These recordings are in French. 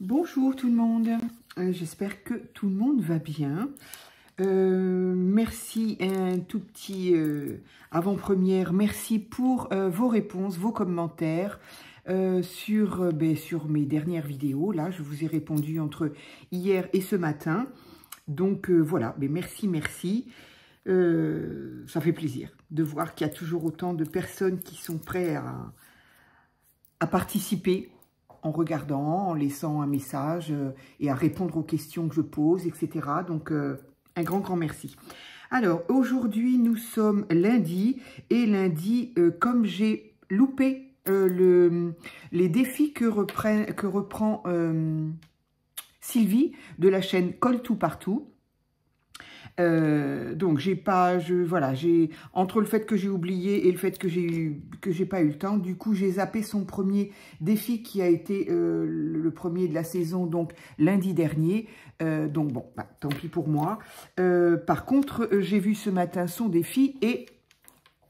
Bonjour tout le monde, j'espère que tout le monde va bien. Merci, un tout petit avant-première, merci pour vos réponses, vos commentaires sur mes dernières vidéos. Là, je vous ai répondu entre hier et ce matin. Donc voilà, merci. Ça fait plaisir de voir qu'il y a toujours autant de personnes qui sont prêtes à participer en regardant, en laissant un message et à répondre aux questions que je pose, etc. Donc, un grand merci. Alors, aujourd'hui, nous sommes lundi, et lundi, comme j'ai loupé les défis que reprend Sylvie de la chaîne Colle tout partout, donc entre le fait que j'ai oublié et le fait que j'ai pas eu le temps, du coup j'ai zappé son premier défi qui a été le premier de la saison, donc lundi dernier. Donc bon, tant pis pour moi. Par contre, j'ai vu ce matin son défi et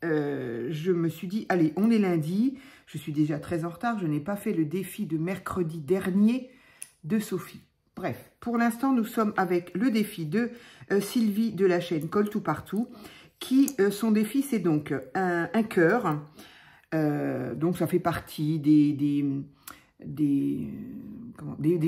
je me suis dit, allez, on est lundi, je suis déjà très en retard, je n'ai pas fait le défi de mercredi dernier de Sophie. Bref, pour l'instant, nous sommes avec le défi de Sylvie de la chaîne Colle tout partout, qui, son défi, c'est donc un cœur. Donc, ça fait partie des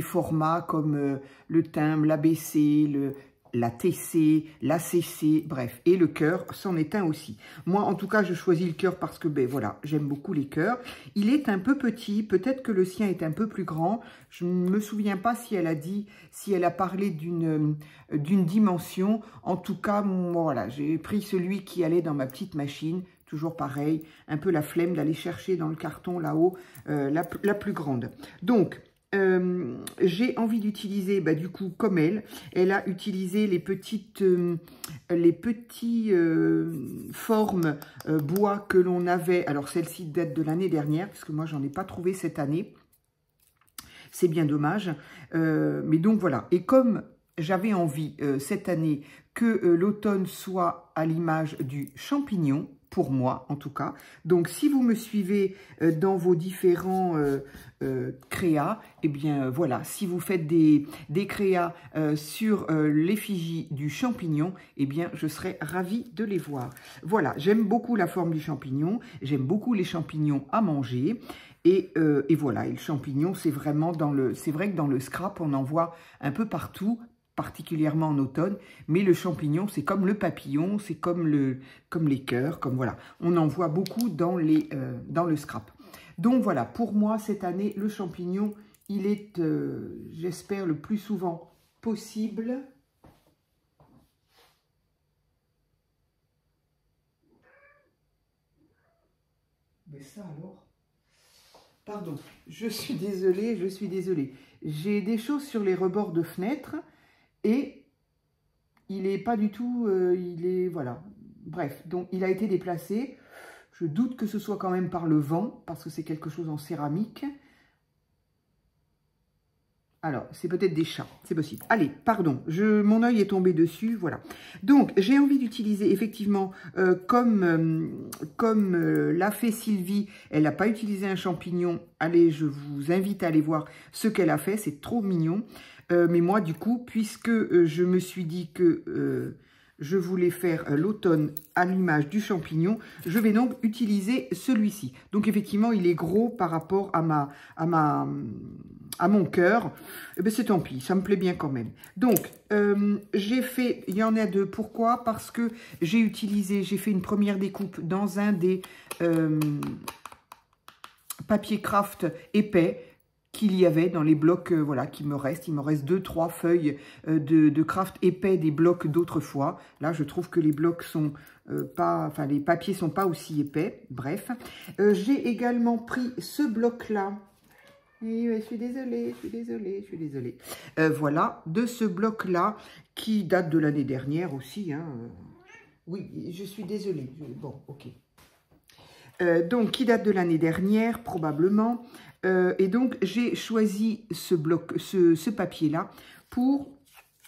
formats comme le timbre, l'ABC, la TC, la CC, bref, et le cœur c'en est un aussi. Moi, en tout cas, je choisis le cœur parce que, voilà, j'aime beaucoup les cœurs. Il est un peu petit, peut-être que le sien est un peu plus grand. Je ne me souviens pas si elle a parlé d'une dimension. En tout cas, moi, voilà, j'ai pris celui qui allait dans ma petite machine. Toujours pareil, un peu la flemme d'aller chercher dans le carton là-haut la plus grande. Donc, j'ai envie d'utiliser, du coup, comme elle a utilisé les petits formes bois que l'on avait. Alors, celle-ci date de l'année dernière, parce que moi, j'en ai pas trouvé cette année. C'est bien dommage. Mais donc, voilà. Et comme j'avais envie, cette année, que l'automne soit à l'image du champignon, pour moi en tout cas. Donc si vous me suivez dans vos différents créas, eh bien voilà, si vous faites des créas sur l'effigie du champignon, eh bien je serais ravie de les voir. Voilà, j'aime beaucoup la forme du champignon, j'aime beaucoup les champignons à manger. Et voilà, et le champignon, c'est vrai que dans le scrap, on en voit un peu partout, particulièrement en automne, mais le champignon, c'est comme le papillon, c'est comme les cœurs, comme voilà. On en voit beaucoup dans le scrap. Donc voilà, pour moi, cette année, le champignon, il est, j'espère, le plus souvent possible. Mais ça alors... Pardon, je suis désolée. J'ai des choses sur les rebords de fenêtre et il n'est pas du tout, voilà. Bref, donc il a été déplacé. Je doute que ce soit quand même par le vent, parce que c'est quelque chose en céramique. Alors, c'est peut-être des chats, c'est possible. Allez, pardon, mon œil est tombé dessus, voilà. Donc, j'ai envie d'utiliser, effectivement, comme l'a fait Sylvie, elle n'a pas utilisé un champignon. Allez, je vous invite à aller voir ce qu'elle a fait, c'est trop mignon. Mais moi, du coup, puisque je me suis dit que je voulais faire l'automne à l'image du champignon, je vais donc utiliser celui-ci. Donc, effectivement, il est gros par rapport à mon cœur. Eh bien, c'est tant pis, ça me plaît bien quand même. Donc, j'ai fait, il y en a deux. Pourquoi? Parce que j'ai fait une première découpe dans un des papier craft épais qu'il y avait dans les blocs, voilà, qui me restent. Il me reste 2-3 feuilles de craft épais des blocs d'autrefois. Là, je trouve que les blocs sont pas, enfin, les papiers sont pas aussi épais. Bref, j'ai également pris ce bloc-là. Oui, je suis désolée. Voilà, de ce bloc-là, qui date de l'année dernière aussi. Hein. Oui, je suis désolée. Bon, ok. Donc, qui date de l'année dernière, probablement. Et donc, j'ai choisi ce papier-là pour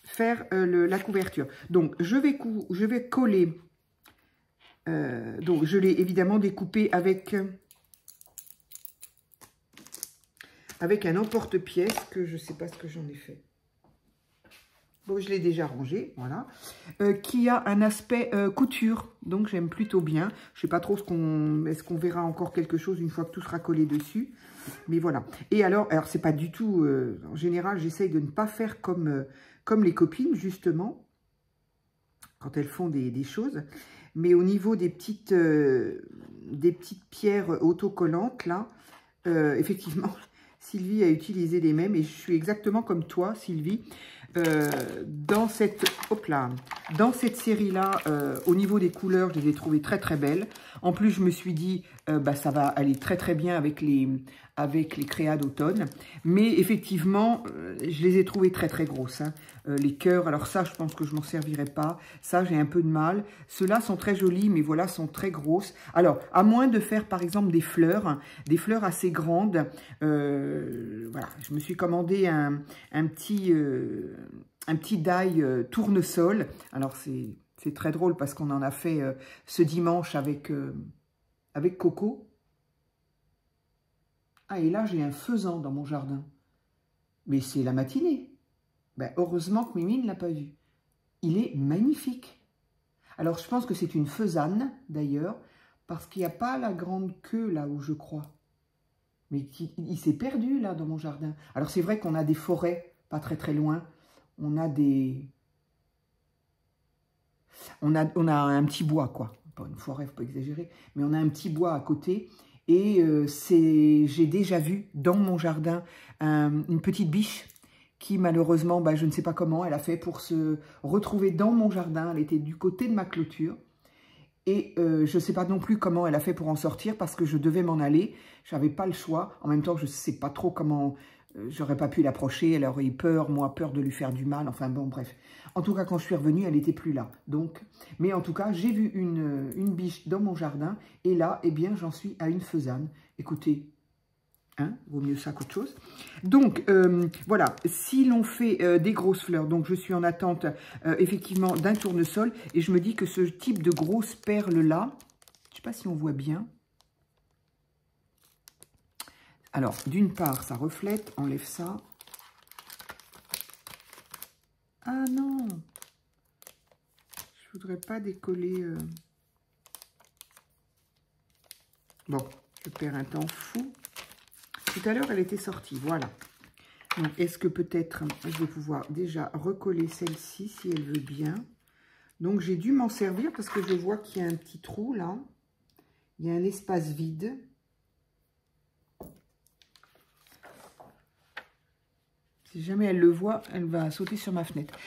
faire la couverture. Donc, je vais coller. Donc, je l'ai évidemment découpé avec avec un emporte-pièce que je ne sais pas ce que j'en ai fait. Bon, je l'ai déjà rangé, voilà. Qui a un aspect couture, donc j'aime plutôt bien. Je ne sais pas trop est-ce qu'on verra encore quelque chose une fois que tout sera collé dessus. Mais voilà. Et alors c'est pas du tout... en général, j'essaye de ne pas faire comme les copines, justement, quand elles font des choses. Mais au niveau des petites pierres autocollantes, là, effectivement, Sylvie a utilisé les mêmes. Et je suis exactement comme toi, Sylvie. Dans cette série-là, au niveau des couleurs, je les ai trouvées très très belles. En plus, je me suis dit, ça va aller très très bien avec les créas d'automne. Mais effectivement, je les ai trouvées très très grosses. Hein. Les cœurs, alors ça, je pense que je m'en servirai pas. Ça, j'ai un peu de mal. Ceux-là sont très jolis, mais voilà, sont très grosses. Alors, à moins de faire, par exemple, des fleurs assez grandes. Voilà, je me suis commandé un petit die tournesol. Alors, c'est très drôle parce qu'on en a fait ce dimanche avec Coco. Ah, et là, j'ai un faisan dans mon jardin. Mais c'est la matinée. Ben, heureusement que Mimi ne l'a pas vu. Il est magnifique. Alors, je pense que c'est une faisane, d'ailleurs, parce qu'il n'y a pas la grande queue, là où je crois. Mais il s'est perdu, là, dans mon jardin. Alors, c'est vrai qu'on a des forêts, pas très très loin. On a un petit bois, quoi. Pas une forêt, faut pas exagérer. Mais on a un petit bois à côté. Et j'ai déjà vu dans mon jardin une petite biche qui, malheureusement, je ne sais pas comment elle a fait pour se retrouver dans mon jardin. Elle était du côté de ma clôture. Et je ne sais pas non plus comment elle a fait pour en sortir parce que je devais m'en aller. Je n'avais pas le choix. En même temps, je ne sais pas trop comment... j'aurais pas pu l'approcher. Elle aurait eu peur, moi, peur de lui faire du mal. Enfin bon, bref. En tout cas, quand je suis revenue, elle n'était plus là. Donc, mais en tout cas, j'ai vu une biche dans mon jardin. Et là, eh bien, j'en suis à une faisane. Écoutez... Hein, vaut mieux ça qu'autre chose. Donc, voilà, si l'on fait des grosses fleurs, donc je suis en attente effectivement d'un tournesol, et je me dis que ce type de grosses perles-là, je ne sais pas si on voit bien. Alors, d'une part, ça reflète, enlève ça. Ah non, je voudrais pas décoller. Bon, je perds un temps fou. Tout à l'heure, elle était sortie, voilà. Donc, est-ce que peut-être, je vais pouvoir déjà recoller celle-ci, si elle veut bien. Donc, j'ai dû m'en servir parce que je vois qu'il y a un petit trou, là. Il y a un espace vide. Si jamais elle le voit, elle va sauter sur ma fenêtre.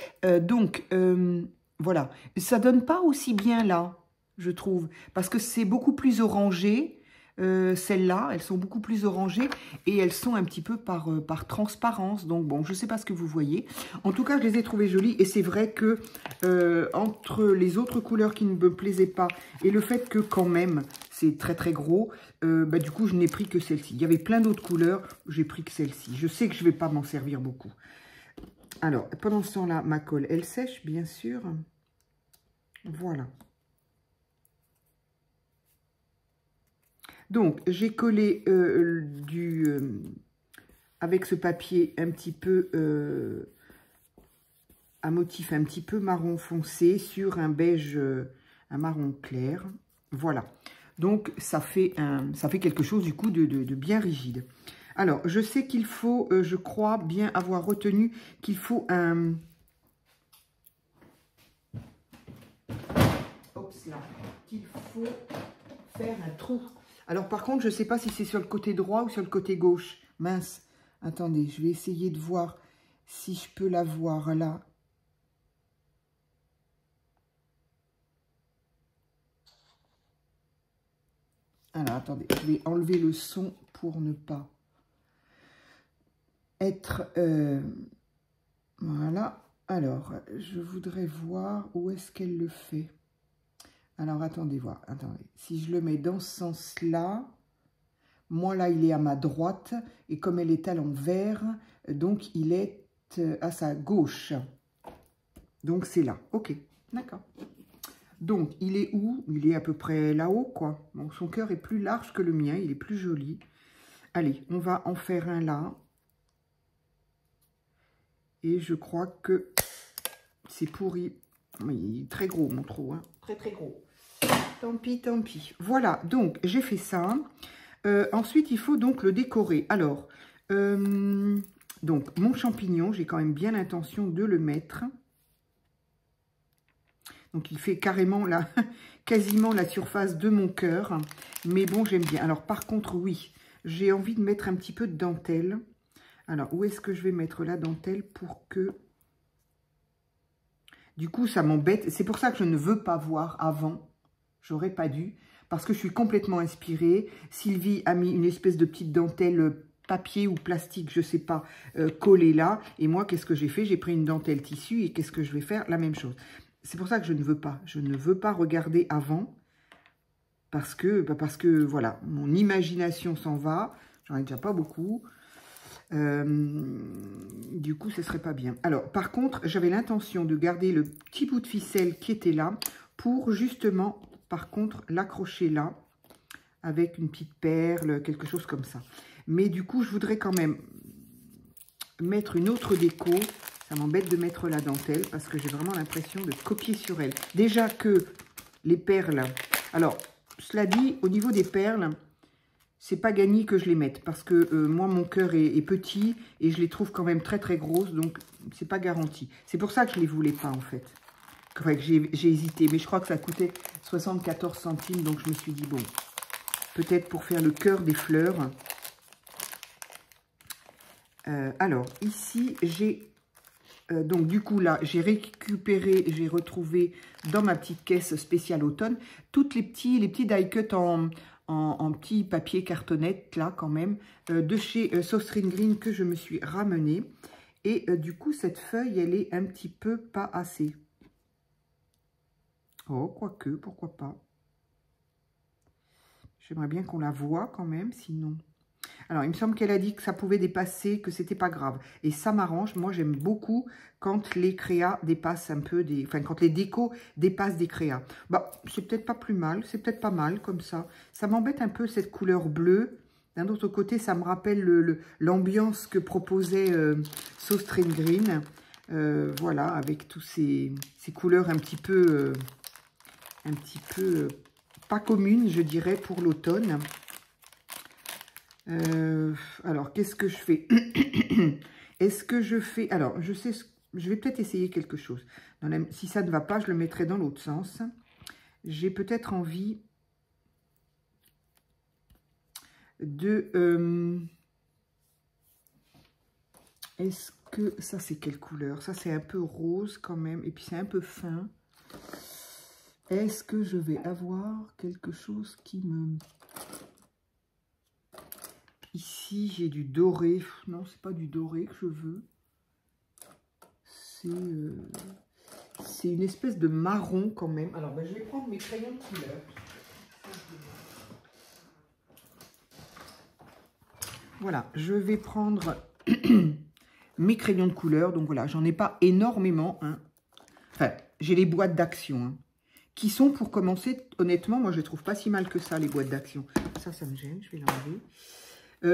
Voilà. Ça donne pas aussi bien là, je trouve. Parce que c'est beaucoup plus orangé. Celles-là, elles sont beaucoup plus orangées et elles sont un petit peu par transparence. Donc bon, je ne sais pas ce que vous voyez. En tout cas, je les ai trouvées jolies et c'est vrai que entre les autres couleurs qui ne me plaisaient pas et le fait que quand même c'est très très gros, du coup je n'ai pris que celle-ci. Il y avait plein d'autres couleurs, j'ai pris que celle-ci. Je sais que je ne vais pas m'en servir beaucoup. Alors, pendant ce temps-là, ma colle, elle sèche bien sûr. Voilà. Donc, j'ai collé avec ce papier un petit peu, un motif un petit peu marron foncé sur un beige, un marron clair. Voilà. Donc, ça fait quelque chose du coup de bien rigide. Alors, je sais qu'il faut, je crois bien avoir retenu qu'il faut un... Oups là, qu'il faut faire un trou. Alors, par contre, je ne sais pas si c'est sur le côté droit ou sur le côté gauche. Mince. Attendez, je vais essayer de voir si je peux la voir là. Alors, attendez, je vais enlever le son pour ne pas être... voilà. Alors, je voudrais voir où est-ce qu'elle le fait. Alors, attendez, voir. Attendez. Si je le mets dans ce sens-là, moi, là, il est à ma droite. Et comme elle est à l'envers, donc, il est à sa gauche. Donc, c'est là. OK, d'accord. Donc, il est où? Il est à peu près là-haut, quoi. Donc, son cœur est plus large que le mien. Il est plus joli. Allez, on va en faire un là. Et je crois que c'est pourri. Il est très gros, mon trou, hein. Très, très gros. Tant pis, tant pis. Voilà, donc, j'ai fait ça. Ensuite, il faut donc le décorer. Alors, donc, mon champignon, j'ai quand même bien l'intention de le mettre. Donc, il fait carrément quasiment la surface de mon cœur. Mais bon, j'aime bien. Alors, par contre, oui, j'ai envie de mettre un petit peu de dentelle. Alors, où est-ce que je vais mettre la dentelle pour que... Du coup, ça m'embête. C'est pour ça que je ne veux pas voir avant. J'aurais pas dû. Parce que je suis complètement inspirée. Sylvie a mis une espèce de petite dentelle papier ou plastique, je sais pas, collée là. Et moi, qu'est-ce que j'ai fait? J'ai pris une dentelle tissu et qu'est-ce que je vais faire? La même chose. C'est pour ça que je ne veux pas. Je ne veux pas regarder avant. Parce que voilà, mon imagination s'en va. J'en ai déjà pas beaucoup. Du coup, ce serait pas bien. Alors, par contre, j'avais l'intention de garder le petit bout de ficelle qui était là pour justement, par contre, l'accrocher là avec une petite perle, quelque chose comme ça. Mais du coup, je voudrais quand même mettre une autre déco. Ça m'embête de mettre la dentelle parce que j'ai vraiment l'impression de copier sur elle. Déjà que les perles... Alors, cela dit, au niveau des perles... C'est pas gagné que je les mette parce que moi, mon cœur est petit et je les trouve quand même très, très grosses. Donc, c'est pas garanti. C'est pour ça que je les voulais pas, en fait. Enfin, que j'ai hésité. Mais je crois que ça coûtait 74 centimes. Donc, je me suis dit, bon, peut-être pour faire le cœur des fleurs. Alors, ici, j'ai... donc, du coup, là, j'ai récupéré, j'ai retrouvé dans ma petite caisse spéciale automne, toutes les petits die cut en petit papier cartonnette, là, quand même, de chez Soft Green que je me suis ramené. Et du coup, cette feuille, elle est un petit peu pas assez. Oh, quoique, pourquoi pas. J'aimerais bien qu'on la voie quand même, sinon... Alors, il me semble qu'elle a dit que ça pouvait dépasser, que c'était pas grave. Et ça m'arrange. Moi, j'aime beaucoup quand les créas dépassent un peu des... Enfin, quand les décos dépassent des créas. Bah, c'est peut-être pas plus mal. C'est peut-être pas mal comme ça. Ça m'embête un peu cette couleur bleue. D'un autre côté, ça me rappelle l'ambiance que proposait Soft Green. Voilà, avec tous ces couleurs un petit peu pas communes, je dirais, pour l'automne. Alors, qu'est-ce que je fais? Est-ce que je fais... Alors, je sais, je vais peut-être essayer quelque chose. Si ça ne va pas, je le mettrai dans l'autre sens. J'ai peut-être envie de... Est-ce que... Ça, c'est quelle couleur? Ça, c'est un peu rose quand même. Et puis, c'est un peu fin. Est-ce que je vais avoir quelque chose qui me... Ici, j'ai du doré. Non, c'est pas du doré que je veux. C'est une espèce de marron quand même. Alors, ben, je vais prendre mes crayons de couleur. Voilà, je vais prendre mes crayons de couleur. Donc voilà, j'en ai pas énormément. Hein. Enfin, j'ai les boîtes d'action. Hein, qui sont, pour commencer, honnêtement, moi je les trouve pas si mal que ça, les boîtes d'action. Ça me gêne, je vais l'enlever.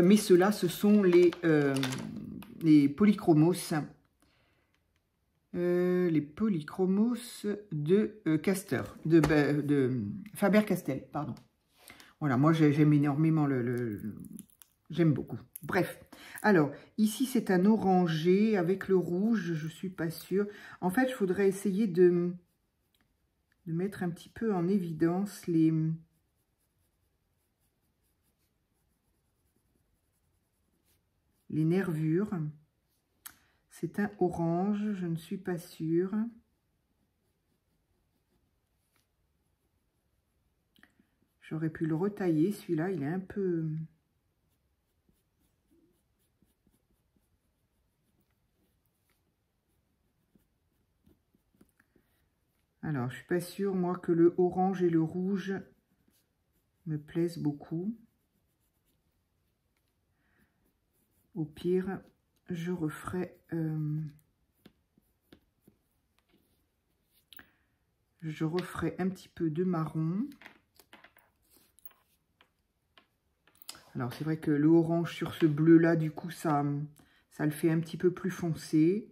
Mais ceux-là, ce sont les polychromos. Les polychromos de de Faber-Castell, pardon. Voilà, moi j'aime énormément j'aime beaucoup. Bref, alors ici c'est un orangé avec le rouge, je suis pas sûre. En fait, je voudrais essayer de mettre un petit peu en évidence les nervures. C'est un orange, je ne suis pas sûre. J'aurais pu le retailler, celui-là, il est un peu... Alors, je suis pas sûre, moi, que le orange et le rouge me plaisent beaucoup. Au pire, je referai... je referai un petit peu de marron. Alors, c'est vrai que le orange sur ce bleu-là, du coup, ça le fait un petit peu plus foncé.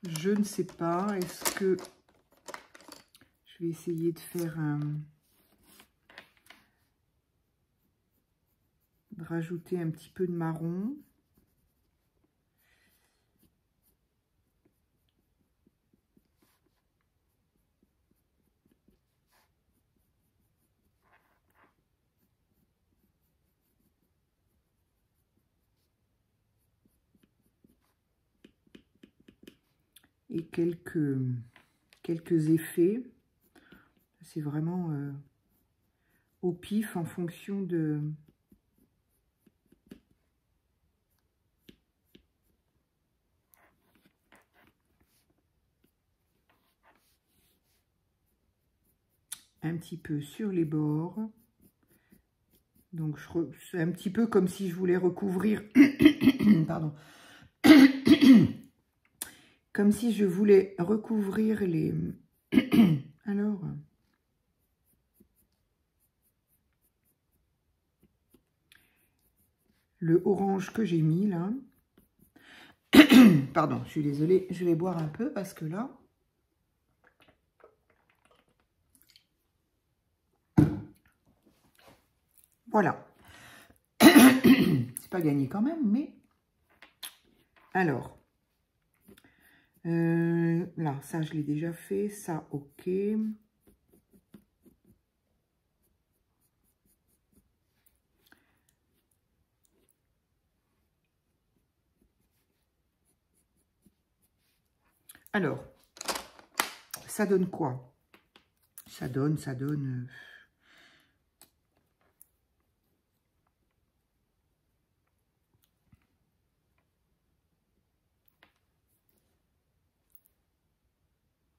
Je ne sais pas. Est-ce que... Je vais essayer de faire un... de rajouter un petit peu de marron. Et quelques effets. C'est vraiment au pif en fonction de... un petit peu sur les bords. Donc, c'est un petit peu comme si je voulais recouvrir... Pardon. Comme si je voulais recouvrir les... Alors... le orange que j'ai mis, là. Pardon, je suis désolée. Je vais boire un peu parce que là... Voilà. C'est pas gagné quand même, mais... Alors... là, ça, je l'ai déjà fait. Ça, ok. Alors, ça donne quoi? Ça donne...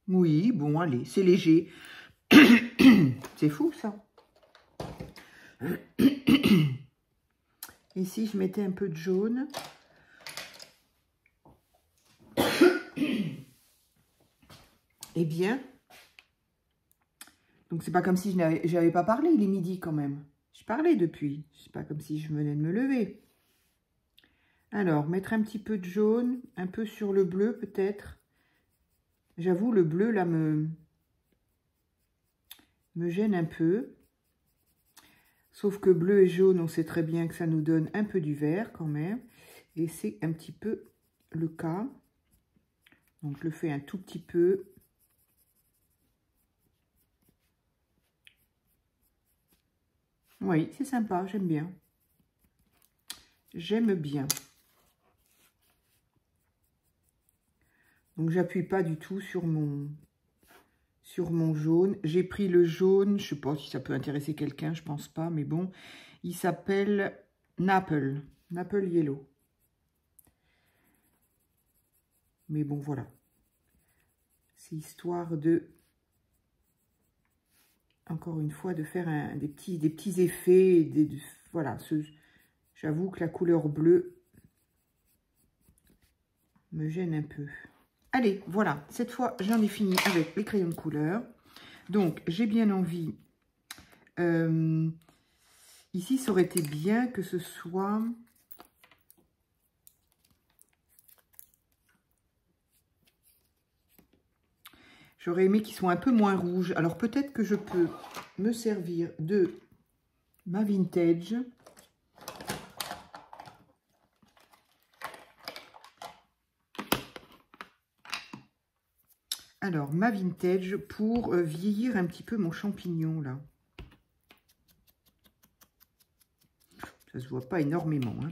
Oui, bon, allez, c'est léger. C'est fou, ça. Et si je mettais un peu de jaune? Eh bien, donc c'est pas comme si j'avais pas parlé, il est midi quand même. Je parlais depuis, c'est pas comme si je venais de me lever. Alors, mettre un petit peu de jaune, un peu sur le bleu peut-être. J'avoue, le bleu là me gêne un peu. Sauf que bleu et jaune, on sait très bien que ça nous donne un peu du vert quand même. Et c'est un petit peu le cas. Donc, je le fais un tout petit peu. Oui, c'est sympa, j'aime bien. J'aime bien. Donc, j'appuie pas du tout sur mon jaune. J'ai pris le jaune, je sais pas si ça peut intéresser quelqu'un, je pense pas, mais bon. Il s'appelle Napple Yellow. Mais bon, voilà. C'est histoire de, encore une fois, de faire des petits effets. Voilà, j'avoue que la couleur bleue me gêne un peu. Allez, voilà, cette fois, j'en ai fini avec les crayons de couleur. Donc, j'ai bien envie... ici, ça aurait été bien que ce soit... J'aurais aimé qu'ils soient un peu moins rouges. Alors, peut-être que je peux me servir de ma vintage. Alors, ma vintage pour vieillir un petit peu mon champignon, là. Ça se voit pas énormément, hein.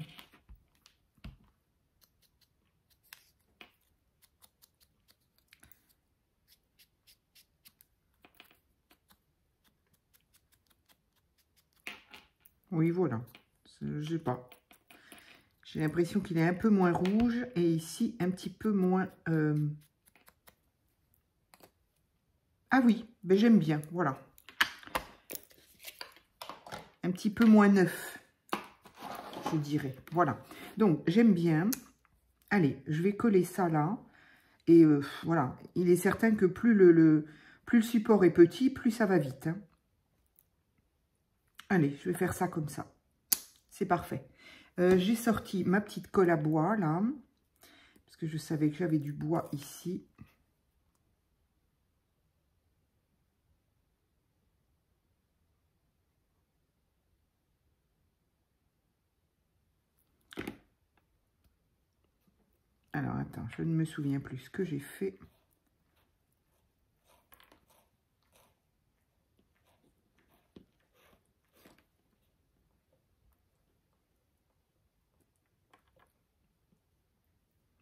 Oui, voilà. Je sais pas. J'ai l'impression qu'il est un peu moins rouge et ici, un petit peu moins... Ah oui, ben j'aime bien, voilà. Un petit peu moins neuf, je dirais. Voilà. Donc, j'aime bien. Allez, je vais coller ça là. Et voilà, il est certain que plus le support est petit, plus ça va vite, hein. Allez, je vais faire ça comme ça. C'est parfait. J'ai sorti ma petite colle à bois, là. parce que je savais que j'avais du bois ici. Alors, attends, je ne me souviens plus ce que j'ai fait.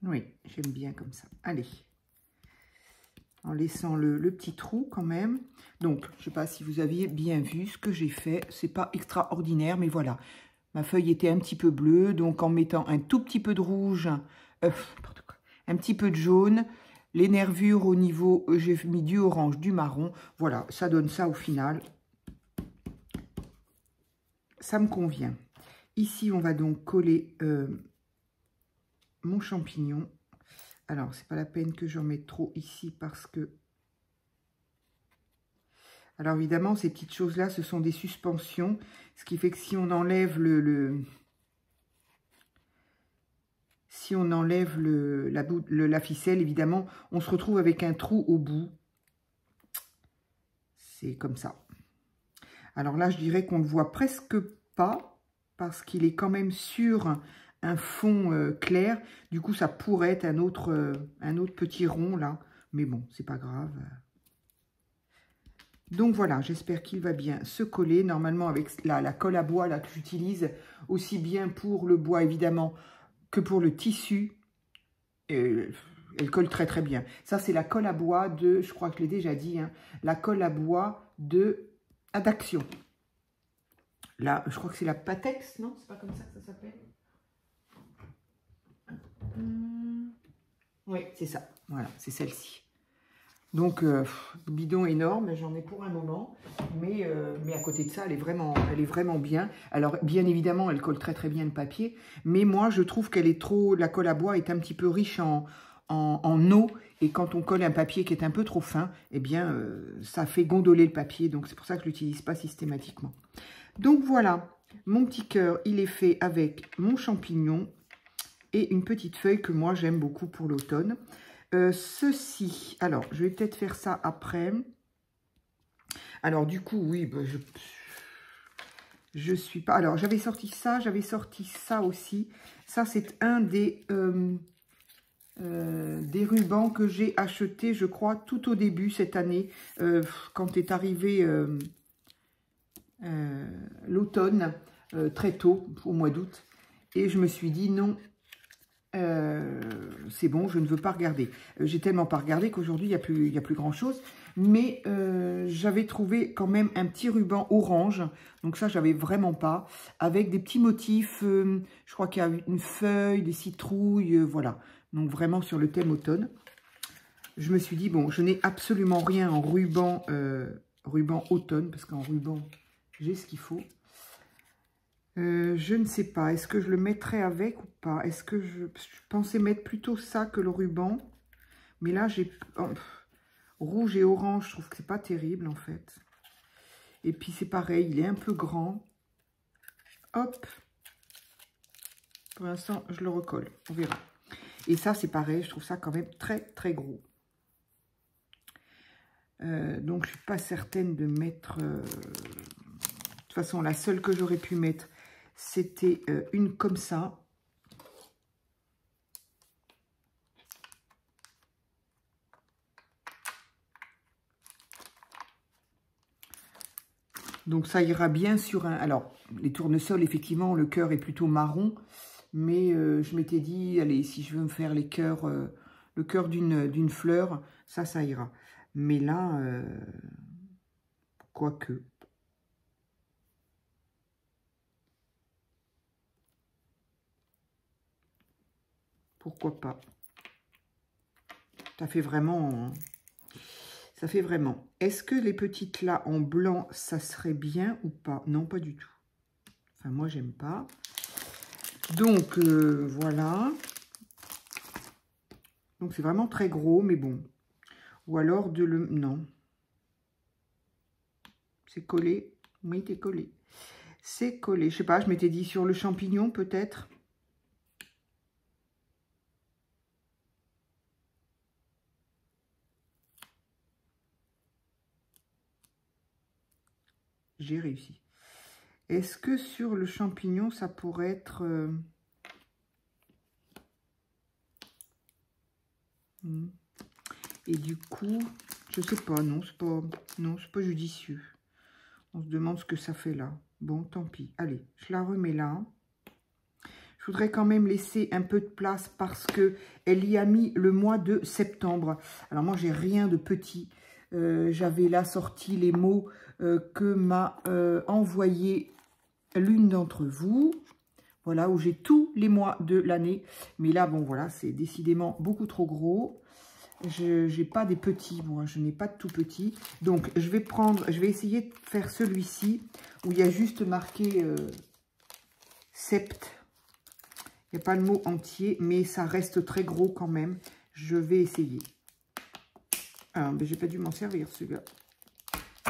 Oui, j'aime bien comme ça. Allez. En laissant le petit trou quand même. Donc, je ne sais pas si vous aviez bien vu ce que j'ai fait. C'est pas extraordinaire, mais voilà. Ma feuille était un petit peu bleue, donc en mettant un tout petit peu de rouge, un petit peu de jaune, les nervures au niveau, j'ai mis du orange, du marron. Voilà, ça donne ça au final. Ça me convient. Ici, on va donc coller mon champignon. Alors, c'est pas la peine que j'en mette trop ici parce que... Alors, évidemment, ces petites choses-là, ce sont des suspensions. Ce qui fait que si on enlève si on enlève la ficelle, évidemment, on se retrouve avec un trou au bout. C'est comme ça. Alors là, je dirais qu'on ne le voit presque pas parce qu'il est quand même sur un fond clair. Du coup, ça pourrait être un autre petit rond là. Mais bon, c'est pas grave. Donc voilà, j'espère qu'il va bien se coller. Normalement, avec la colle à bois là, que j'utilise, aussi bien pour le bois évidemment que pour le tissu, elle colle très très bien. Ça, c'est la colle à bois de, je crois que je l'ai déjà dit, hein, la colle à bois de Addaction. Là, je crois que c'est la Patex, non? C'est pas comme ça que ça s'appelle? Oui, c'est ça. Voilà, c'est celle-ci. Donc, bidon énorme, j'en ai pour un moment. Mais à côté de ça, elle est vraiment bien. Alors, bien évidemment, elle colle très très bien le papier. Mais moi, je trouve qu'elle est trop... La colle à bois est un petit peu riche en eau. Et quand on colle un papier qui est un peu trop fin, eh bien, ça fait gondoler le papier. Donc, c'est pour ça que je ne l'utilise pas systématiquement. Donc, voilà. Mon petit cœur, il est fait avec mon champignon et une petite feuille que moi, j'aime beaucoup pour l'automne. Ceci, alors, je vais peut-être faire ça après. Alors, du coup, oui, bah, je suis pas... Alors, j'avais sorti ça aussi. Ça, c'est un des rubans que j'ai acheté, je crois, tout au début cette année, quand est arrivé l'automne, très tôt, au mois d'août. Et je me suis dit, non, c'est bon, je ne veux pas regarder. J'ai tellement pas regardé qu'aujourd'hui, il n'y a plus grand-chose. Mais j'avais trouvé quand même un petit ruban orange. Donc ça, j'avais vraiment pas. Avec des petits motifs. Je crois qu'il y a une feuille, des citrouilles. Voilà. Donc vraiment sur le thème automne. Je me suis dit, bon, je n'ai absolument rien en ruban, ruban automne. Parce qu'en ruban, j'ai ce qu'il faut. Je ne sais pas, est-ce que je le mettrai avec ou pas? Est-ce que je pensais mettre plutôt ça que le ruban? Mais là, j'ai rouge et orange, je trouve que c'est pas terrible en fait. Et puis c'est pareil, il est un peu grand. Hop. Pour l'instant, je le recolle, on verra. Et ça, c'est pareil, je trouve ça quand même très très gros. Donc, je suis pas certaine de mettre... de toute façon, la seule que j'aurais pu mettre, c'était une comme ça. Donc, ça ira bien sur un... Alors, les tournesols, effectivement, le cœur est plutôt marron. Mais je m'étais dit, allez, si je veux me faire les cœurs, le cœur d'une fleur, ça ira. Mais là, quoique... Pourquoi pas? Ça fait vraiment... Ça fait vraiment. Est-ce que les petites là en blanc, ça serait bien ou pas? Non, pas du tout. Enfin, moi, j'aime pas. Donc, voilà. Donc, c'est vraiment très gros, mais bon. Ou alors de le... Non. C'est collé. Oui, c'est collé. C'est collé. Je sais pas, je m'étais dit sur le champignon, peut-être. j'ai réussi. Est-ce que sur le champignon, ça pourrait être... Et du coup, je sais pas, non, c'est pas judicieux. On se demande ce que ça fait là. Bon, tant pis. Allez, je la remets là. Je voudrais quand même laisser un peu de place parce que elle y a mis le mois de septembre. Alors moi, j'ai rien de petit. J'avais là sorti les mots que m'a envoyé l'une d'entre vous. Voilà, où j'ai tous les mois de l'année. Mais là, bon, voilà, c'est décidément beaucoup trop gros. Je n'ai pas des petits, moi, je n'ai pas de tout petits. Donc, je vais essayer de faire celui-ci, où il y a juste marqué sept. Il n'y a pas le mot entier, mais ça reste très gros quand même. Je vais essayer. Ah, ben, j'ai pas dû m'en servir, celui-là.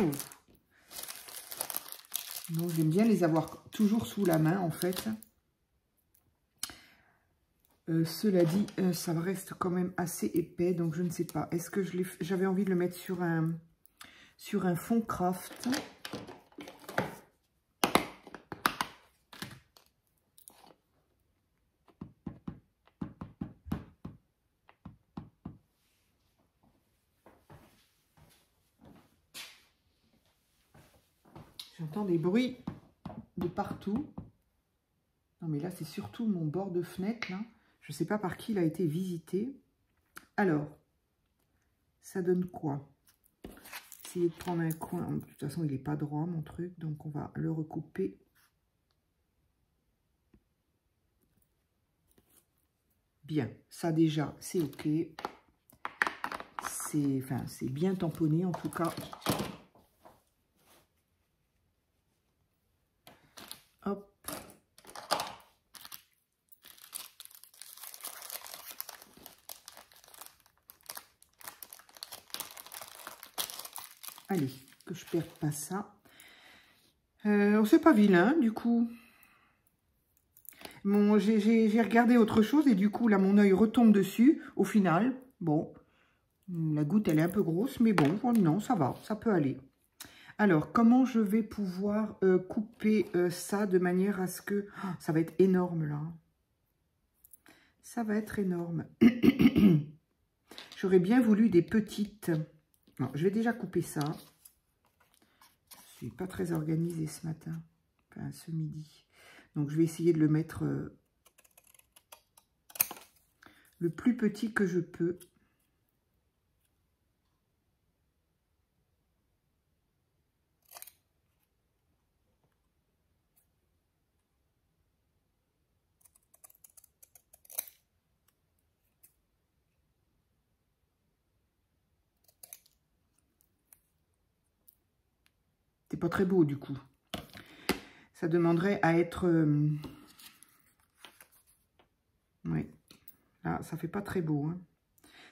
Oh. Donc, j'aime bien les avoir toujours sous la main, en fait. Cela dit, ça reste quand même assez épais, donc je ne sais pas. Est-ce que j'avais envie de le mettre sur un fond craft? J'entends des bruits de partout. Non, mais là, c'est surtout mon bord de fenêtre, là. Je ne sais pas par qui il a été visité. Alors, ça donne quoi? Essayer de prendre un coin. De toute façon, il n'est pas droit, mon truc. Donc, on va le recouper. Bien. Ça, déjà, c'est OK. C'est bien tamponné, en tout cas. Hop. Allez, que je ne perde pas ça. C'est pas vilain, du coup. Bon, j'ai regardé autre chose et du coup, là, mon œil retombe dessus. Au final, bon, la goutte, elle est un peu grosse, mais bon, non, ça va, ça peut aller. Alors, comment je vais pouvoir couper ça de manière à ce que... Oh, ça va être énorme, là. Ça va être énorme. J'aurais bien voulu des petites... Non, je vais déjà couper ça. Je ne suis pas très organisée ce matin. Enfin, ce midi. Donc, je vais essayer de le mettre le plus petit que je peux. C'est pas très beau, du coup. Ça demanderait à être... Ouais. Là, ça fait pas très beau. Hein.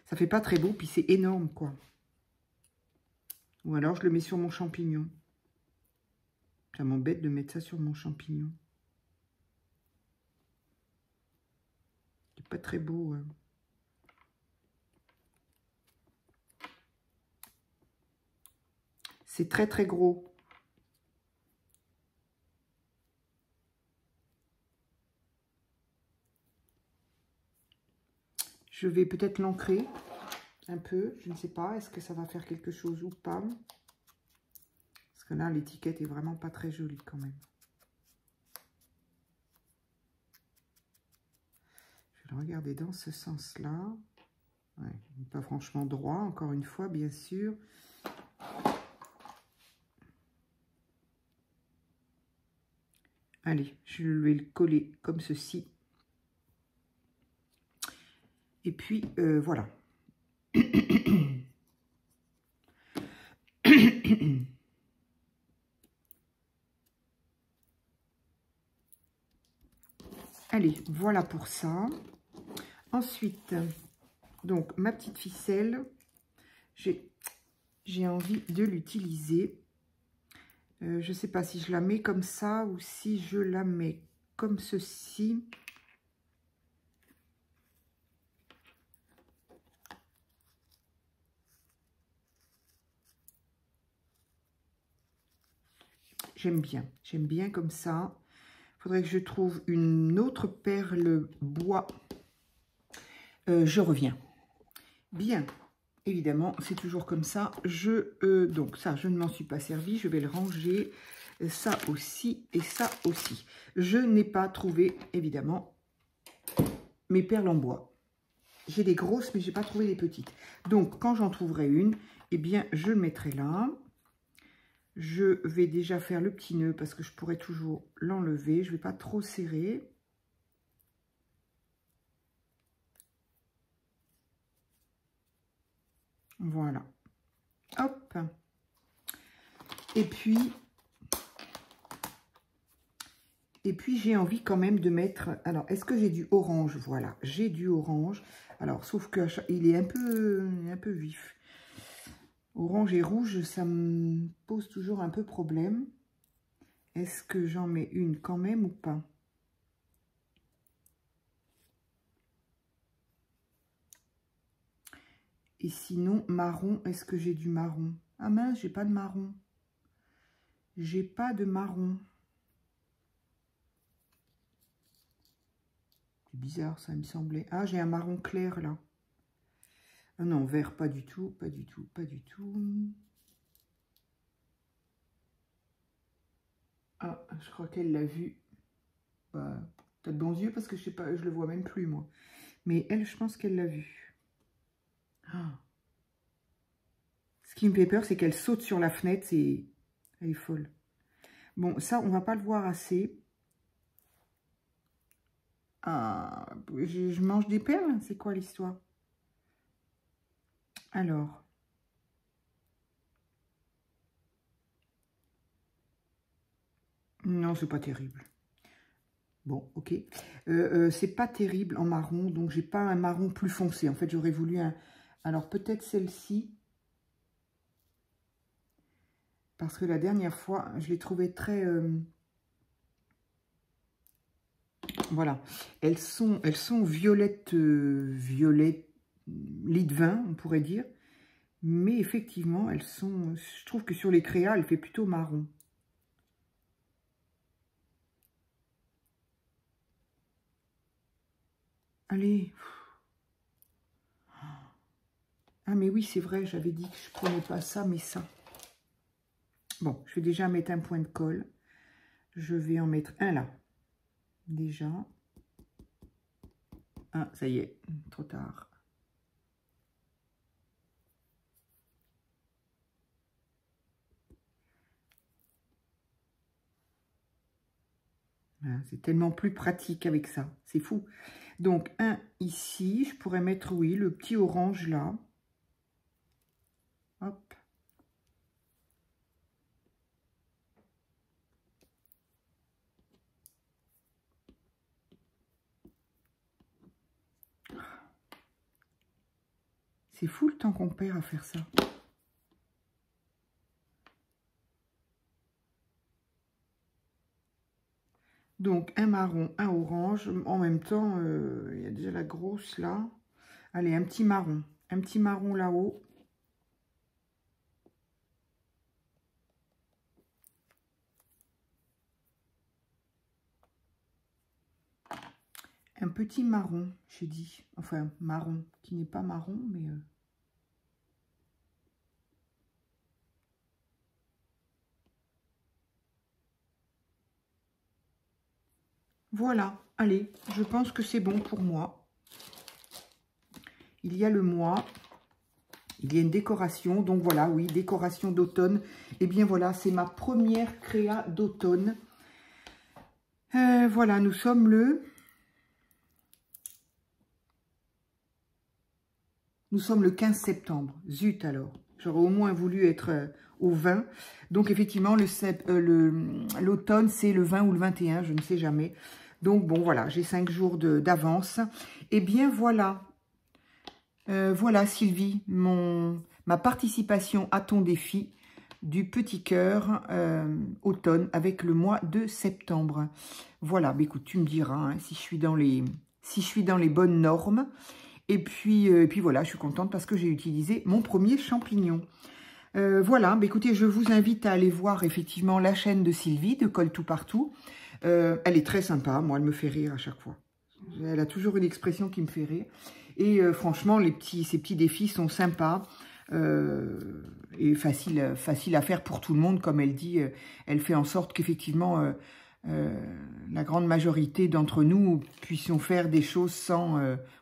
Ça fait pas très beau, puis c'est énorme, quoi. Ou alors, je le mets sur mon champignon. Ça m'embête de mettre ça sur mon champignon. C'est pas très beau. Hein. C'est très, très gros. Je vais peut-être l'ancrer un peu. Je ne sais pas. Est-ce que ça va faire quelque chose ou pas? Parce que là, l'étiquette est vraiment pas très jolie quand même. Je vais le regarder dans ce sens-là. Ouais, pas franchement droit, encore une fois, bien sûr. Allez, je vais le coller comme ceci. Et puis, voilà. Allez, voilà pour ça. Ensuite, donc, ma petite ficelle, j'ai envie de l'utiliser. Je ne sais pas si je la mets comme ça ou si je la mets comme ceci. j'aime bien comme ça. Il faudrait que je trouve une autre perle bois. Je reviens. Bien, évidemment, c'est toujours comme ça. Donc ça, je ne m'en suis pas servi. Je vais le ranger. Ça aussi et ça aussi. Je n'ai pas trouvé, évidemment, mes perles en bois. J'ai des grosses, mais je n'ai pas trouvé les petites. Donc, quand j'en trouverai une, eh bien, je le mettrai là. Je vais déjà faire le petit nœud parce que je pourrais toujours l'enlever. Je ne vais pas trop serrer. Voilà. Hop. Et puis j'ai envie quand même de mettre... Alors, est-ce que j'ai du orange? Voilà, j'ai du orange. Alors, sauf qu'il est un peu vif. Orange et rouge, ça me pose toujours un peu problème. Est-ce que j'en mets une quand même ou pas? Et sinon, marron, est-ce que j'ai du marron? Ah mince, j'ai pas de marron. J'ai pas de marron. C'est bizarre, ça me semblait. Ah, j'ai un marron clair là. Ah non, vert, pas du tout, pas du tout, pas du tout. Ah, je crois qu'elle l'a vu. Bah, t'as de bons yeux parce que je sais pas, je le vois même plus moi. Mais elle, je pense qu'elle l'a vu. Ah. Ce qui me fait peur, c'est qu'elle saute sur la fenêtre et elle est folle. Bon, ça, on va pas le voir assez. Ah, je mange des perles? C'est quoi l'histoire? Alors. Non, c'est pas terrible. Bon, ok. C'est pas terrible en marron, donc j'ai pas un marron plus foncé. En fait, j'aurais voulu un... Alors, peut-être celle-ci. Parce que la dernière fois, je l'ai trouvée très... Voilà. Elles sont violettes, violet lit de vin, on pourrait dire. Mais effectivement, elles sont... Je trouve que sur les créas, elle fait plutôt marron. Allez. Ah, mais oui, c'est vrai, j'avais dit que je prenais pas ça, mais ça. Bon, je vais déjà mettre un point de colle. Je vais en mettre un là. Déjà. Ah, ça y est, trop tard. C'est tellement plus pratique avec ça, c'est fou. Donc, un ici, je pourrais mettre, oui, le petit orange là. Hop. C'est fou le temps qu'on perd à faire ça. Donc, un marron, un orange. En même temps, il y a déjà la grosse là. Allez, un petit marron. Un petit marron là-haut. Un petit marron, j'ai dit. Enfin, marron, qui n'est pas marron, mais... Voilà, allez, je pense que c'est bon pour moi. Il y a le mois, il y a une décoration, donc voilà, oui, décoration d'automne. Et bien voilà, c'est ma première créa d'automne. Voilà, nous sommes le 15 septembre. Zut alors, j'aurais au moins voulu être au 20. Donc effectivement, l'automne, c'est le 20 ou le 21, je ne sais jamais. Donc bon, voilà, j'ai 5 jours d'avance. Et bien voilà, voilà Sylvie, ma participation à ton défi du petit cœur automne avec le mois de septembre. Voilà, bah, écoute, tu me diras hein, si je suis dans les bonnes normes. Et puis voilà, je suis contente parce que j'ai utilisé mon premier champignon. Voilà, bah, écoutez, je vous invite à aller voir effectivement la chaîne de Sylvie, de Colle Tout Partout. Elle est très sympa, moi elle me fait rire à chaque fois. Elle a toujours une expression qui me fait rire. Et franchement, ces petits défis sont sympas et faciles à faire pour tout le monde. Comme elle dit, elle fait en sorte qu'effectivement, la grande majorité d'entre nous puissions faire des choses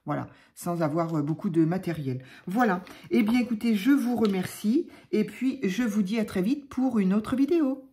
voilà, sans avoir beaucoup de matériel. Voilà. Eh bien, écoutez, je vous remercie et puis je vous dis à très vite pour une autre vidéo.